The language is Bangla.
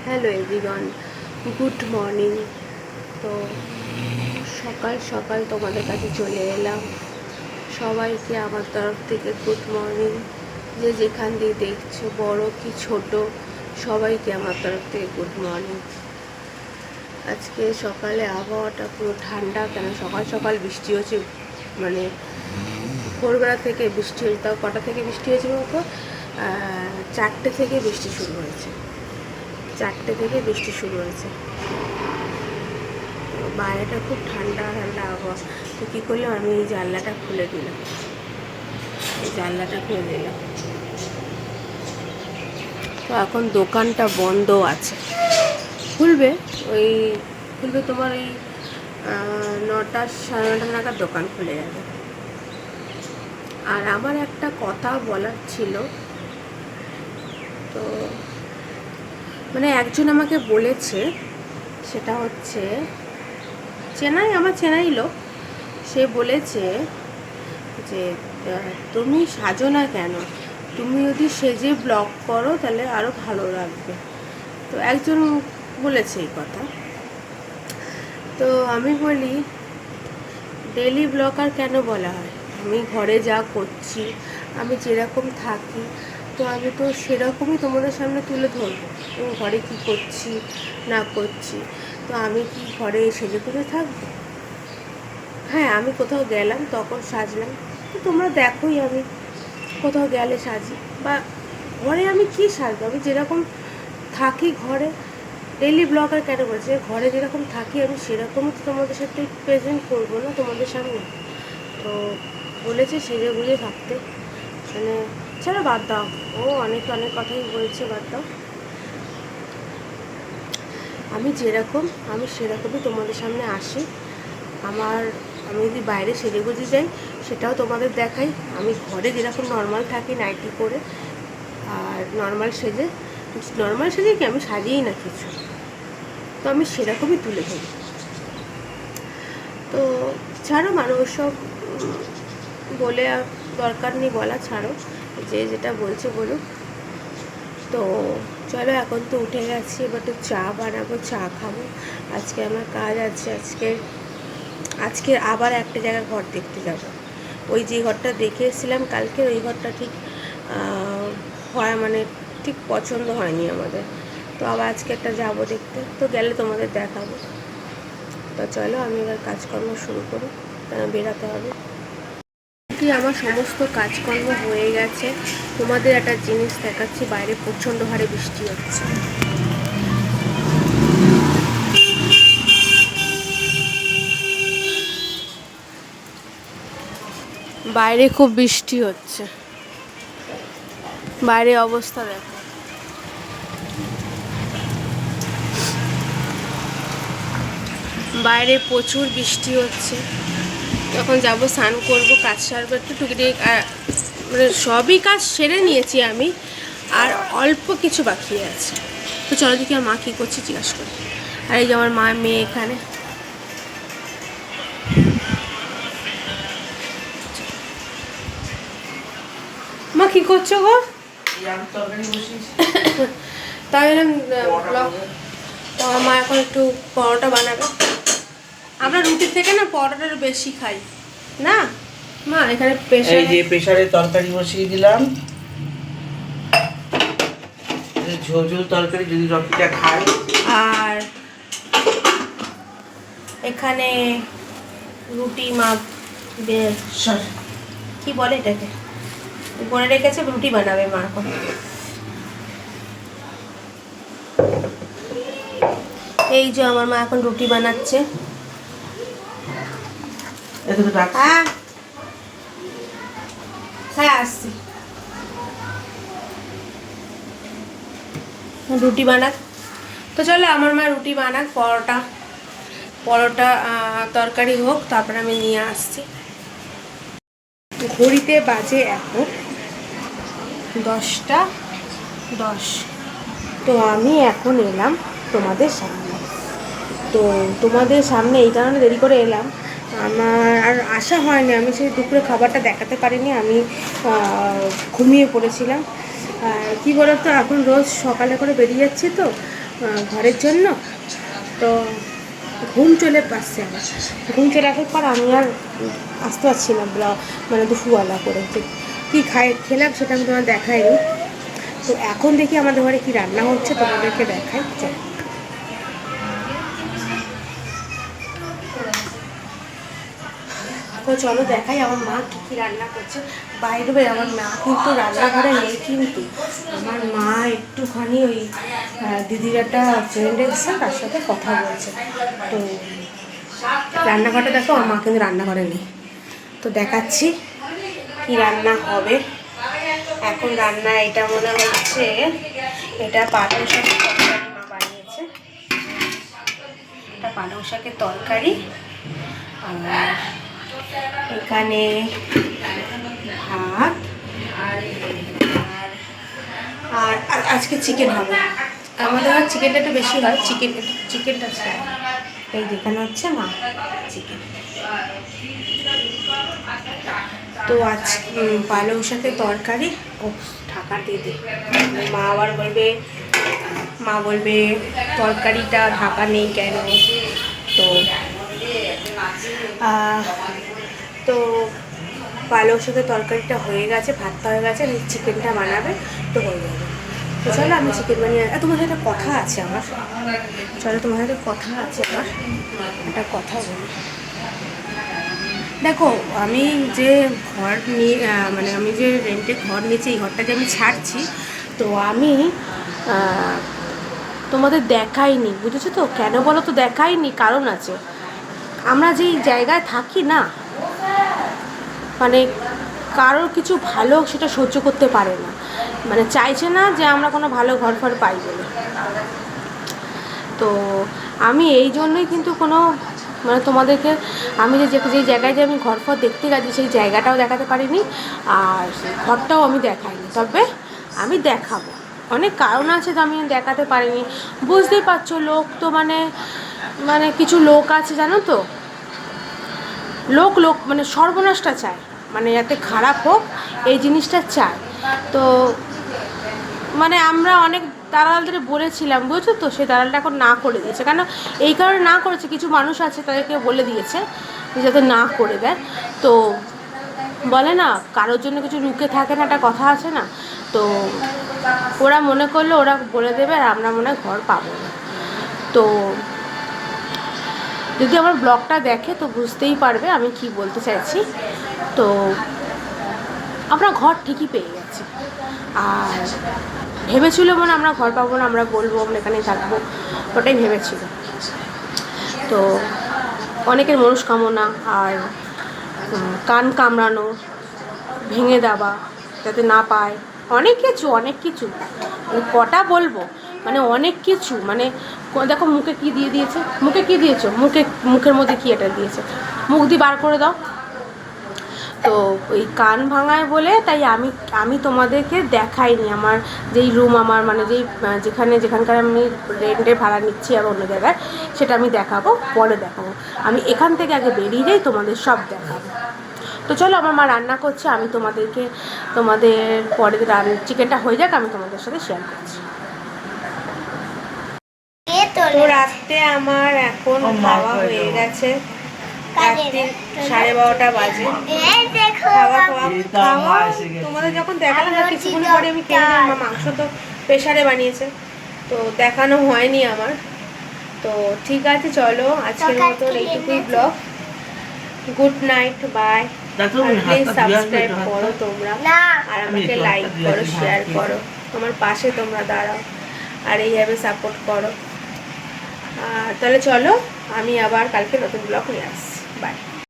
Hello everyone, good morning. তো সকাল সকাল তোমাদের কাছে চলে এলাম। সবাইকে আমার তরফ থেকে গুড মর্নিং। যে যেখান দিয়ে দেখছো, বড় কি ছোট, সবাইকে আমার তরফ থেকে গুড মর্নিং। আজকে সকালে আবহাওয়াটা পুরো ঠান্ডা, কেন সকাল সকাল বৃষ্টি হচ্ছে, মানে ভোরবেলা থেকে বৃষ্টি হয়েছে। তাও কটা থেকে বৃষ্টি হয়েছে বলতো? 4টে থেকে বৃষ্টি শুরু হয়েছে। 4টে থেকে বৃষ্টি শুরু হয়েছে। বাইরেটা খুব ঠান্ডা ঠান্ডা আবহাওয়া। তো কী করলাম, আমি এই জানলাটা খুলে দিলাম। তো এখন দোকানটা বন্ধ আছে, খুলবে তোমার ওই 9টা সাড়ে 9টা নাগাদ দোকান খুলে যাবে। আর আমার একটা কথা বলার ছিল। তো মানে একজন আমাকে বলেছে, সেটা হচ্ছে আমার চেনাই লোক। সে বলেছে যে তুমি সাজো না কেন, তুমি যদি সেজে ব্লগ করো তাহলে আরও ভালো লাগবে। তো একজন বলেছে এই কথা। তো আমি বলি, ডেলি ব্লগ আর কেন বলা হয়? আমি ঘরে যা করছি, আমি যেরকম থাকি, তো আমি তো সেরকমই তোমাদের সামনে তুলে ধরবো। আমি ঘরে কী করছি না করছি, তো আমি কি ঘরে সেজে গুজে থাকবো? হ্যাঁ, আমি কোথাও গেলাম তখন সাজলাম, তো তোমরা দেখোই আমি কোথাও গেলে সাজি। বা ঘরে আমি কি সাজবো? আমি যেরকম থাকি ঘরে, ডেইলি ব্লগার কেন বলছে, ঘরে যেরকম থাকি আমি সেরকমই তো তোমাদের সাথে প্রেজেন্ট করবো না তোমাদের সামনে। তো বলেছে সেজে গুজে থাকতে, মানে ছাড়া বাদ দাও। ও অনেক অনেক কথাই বলছে, বাদ দাও। আমি যেরকম, আমি সেরকমই তোমাদের সামনে আসি। আমি যদি বাইরে সেজে গুজে যাই সেটাও তোমাদের দেখাই। আমি ঘরে যেরকম নর্মাল থাকি নাইটি পরে, আর নর্মাল সেজে কি আমি সাজিয়েই না কিছু, তো আমি সেরকমই তুলে ধরি। তো ছাড়ো, মানুষ সব বলে আর দরকার নেই বলা, ছাড়ো, যে যেটা বলছে বলুক। তো চলো, এখন তো উঠে গেছি, এবার তো চা বানাবো, চা খাবো। আজকে আমার কাজ আছে। আজকে আবার একটা জায়গায় ঘর দেখতে যাব। ওই যে ঘরটা দেখে এসেছিলাম কালকে, ওই ঘরটা ঠিক মানে ঠিক পছন্দ হয়নি আমাদের। তো আবার আজকে একটা যাব দেখতে, তো গেলে তোমাদের দেখাবো। তো চলো, আমি এবার কাজকর্ম শুরু করি, বেরাতে হবে। আমার সমস্ত কাজকর্ম হয়ে গেছে। তোমাদের একটা জিনিস দেখাচ্ছি, বাইরে প্রচণ্ড হারে বৃষ্টি হচ্ছে। বাইরে খুব বৃষ্টি হচ্ছে, বাইরে অবস্থা দেখো। বাইরে প্রচুর বৃষ্টি হচ্ছে। তখন যাব, স্নান করবো, কাজ সারবো, একটু টুকিটাকি, মানে সবই কাজ সেরে নিয়েছি আমি, আর অল্প কিছু বাকি আছে। তো চলো দেখি আমার মা কী করছে জিজ্ঞাসা করি। আর এই যে আমার মেয়ে এখানে। মা কী করছো গো? তাই আমার মা এখন একটু পরোটা বানাবে। আমরা রুটির থেকে না পরোটাটা বেশি খাই না মা। এখানে প্রেসারে তরকারি বসিয়ে দিলাম, ঝোল ঝোল তরকারি, যদি রকিটা খায়। আর এখানে রুটি মা কি বলে এটাকে করে রেখেছে, রুটি বানাবে মা এখন। এই যে আমার মা এখন রুটি বানাচ্ছে। হ্যাঁ হ্যাঁ, আসছি। রুটি বানাক, তো চলো আমার মা রুটি বানাক, পরোটা তরকারি হোক, তারপরে আমি নিয়ে আসছি। ঘড়িতে বাজে এখন 10টা 10। তো আমি এখন এলাম তোমাদের সামনে। তো তোমাদের সামনে এই কারণে দেরি করে এলাম, আমার আর আশা হয়নি। আমি সেই দুপুরে খাবারটা দেখাতে পারিনি, আমি ঘুমিয়ে পড়েছিলাম। কি বলো তো, এখন রোজ সকালে করে বেরিয়ে যাচ্ছি, তো ঘরের জন্য। তো ঘুম চলে আসছে আমার, ঘুম চলে আসার পর আমি আর আসতে পারছি না মানে দুপুরবেলা করে যে কী খেলাম সেটা আমি তোমার দেখাইনি। তো এখন দেখি আমাদের ঘরে কী রান্না হচ্ছে তোমাদেরকে দেখাই। চলো তো চলো দেখাই আমার মা কী কী রান্না করছে। বাইরে আমার মা কিন্তু রান্নাঘরে নেই, কিন্তু আমার মা একটুখানি ওই দিদির একটা ফ্রেন্ড এসছে তার সাথে কথা বলছে। তো রান্নাঘরটা দেখো, আমার মা কিন্তু রান্নাঘরে নেই। তো দেখাচ্ছি কি রান্না হবে এখন। রান্না এটা মনে হচ্ছে এটা পালং শাকের তরকারি মা বানিয়েছে, এটা পালং শাকের তরকারি। আর এখানে ভাত আর আজকে চিকেন হবে। আমাদের আর চিকেনটা একটু বেশি হয়, চিকেনটা ছাড়া। এই যেখানে হচ্ছে মা চিকেন। তো আজ পালং শাকের তরকারি। ও ঢাকা দিয়ে দিই, মা বলবে তরকারিটা ঢাকা নেই কেন। তো তো পালং শাকের তরকারিটা হয়ে গেছে, ভাতটা হয়ে গেছে, চিকেনটা বানাবে তো হয়ে যাবে। তো চলো আমি চিকেন বানিয়ে তোমার সাথে কথা আছে আমার, তোমার সাথে কথা আছে আমার, একটা কথা বলি। দেখো আমি যে ঘর নিয়ে মানে আমি যে রেন্টে ঘর নিয়েছি, এই ঘরটা যে আমি ছাড়ছি, তো আমি তোমাদের দেখাইনি, বুঝেছো তো? কেন বলো তো দেখাইনি? কারণ আছে। আমরা যেই জায়গায় থাকি না, মানে কারোর কিছু ভালো সেটা সহ্য করতে পারে না, মানে চাইছে না যে আমরা কোনো ভালো ঘর ফর পাই বলে। তো আমি এই জন্যই কিন্তু কোনো মানে তোমাদেরকে আমি যে জায়গায় যে আমি ঘর ফর দেখতে গেছি সেই জায়গাটাও দেখাতে পারিনি, আর ঘরটাও আমি দেখাইনি। তবে আমি দেখাবো, অনেক কারণ আছে তো আমি দেখাতে পারিনি। বুঝতেই পারছো, লোক তো মানে কিছু লোক আছে জানো তো, লোক মানে সর্বনাশটা চায়, মানে যাতে খারাপ হোক এই জিনিসটা চায়। তো মানে আমরা অনেক দালালদের বলেছিলাম, বুঝছো তো, সেই দালালটা এখন না করে দিয়েছে। কেন এই কারণে না করেছে, কিছু মানুষ আছে তাদেরকে বলে দিয়েছে যাতে না করে দেয়। তো বলে না কারোর জন্য কিছু রুখে থাকে না, একটা কথা আছে না। তো ওরা মনে করলো ওরা বলে দেবে আর আমরা মনে হয় ঘর পাবো না। তো যদি আমার ব্লগটা দেখে তো বুঝতেই পারবে আমি কি বলতে চাইছি। তো আমরা ঘর ঠিকই পেয়ে গেছি, আর ভেবেছিল মানে আমরা ঘর পাবো না, আমরা বলবো আমরা এখানেই থাকবো, ওটাই ভেবেছিল। তো অনেকের মনস্কামনা আর কান কামড়ানো, ভেঙে দেওয়া যাতে না পায়, অনেক কিছু কটা বলবো, মানে অনেক কিছু। মানে দেখো মুখে কি দিয়ে দিয়েছে, মুখে কি দিয়েছো, মুখের মধ্যে কি এটা দিয়েছে, মুখ দিয়ে বার করে দাও। তো ওই কান ভাঙায় বলে তাই আমি তোমাদেরকে দেখাইনি আমার যেই রুম, আমার মানে যেখানকার আমি রেন্টে ভাড়া নিচ্ছি আর অন্য জায়গায়, সেটা আমি দেখাবো, পরে দেখাবো। আমি এখান থেকে আগে বেরিয়ে যাই, তোমাদের সব দেখাবো। তো চলো আমার মা রান্না করছে, আমি তোমাদের পরে চিকেনটা হয়ে যাক আমি তোমাদের সাথে শেয়ার করছি। তো রাত্রে আমার এখন খাওয়া হয়ে গেছে, রাত্রি 12:30 বাজে। খাওয়া তোমাদের যখন দেখালাম না কিছুক্ষণ পরে আমি খেয়ে নিলাম। মাংস তো প্রেশারে বানিয়েছে, তো দেখানো হয়নি আমার। তো ঠিক আছে চলো আজকের মতো এইটুকুই blog. Good night, bye. Please subscribe করো তোমরা, আর আমাকে লাইক করো, শেয়ার করো, আমার পাশে তোমরা দাঁড়াও আর এইভাবে সাপোর্ট করো। তাহলে চলো আমি আবার কালকে নতুন ব্লগ নিয়ে আসছি। বাই।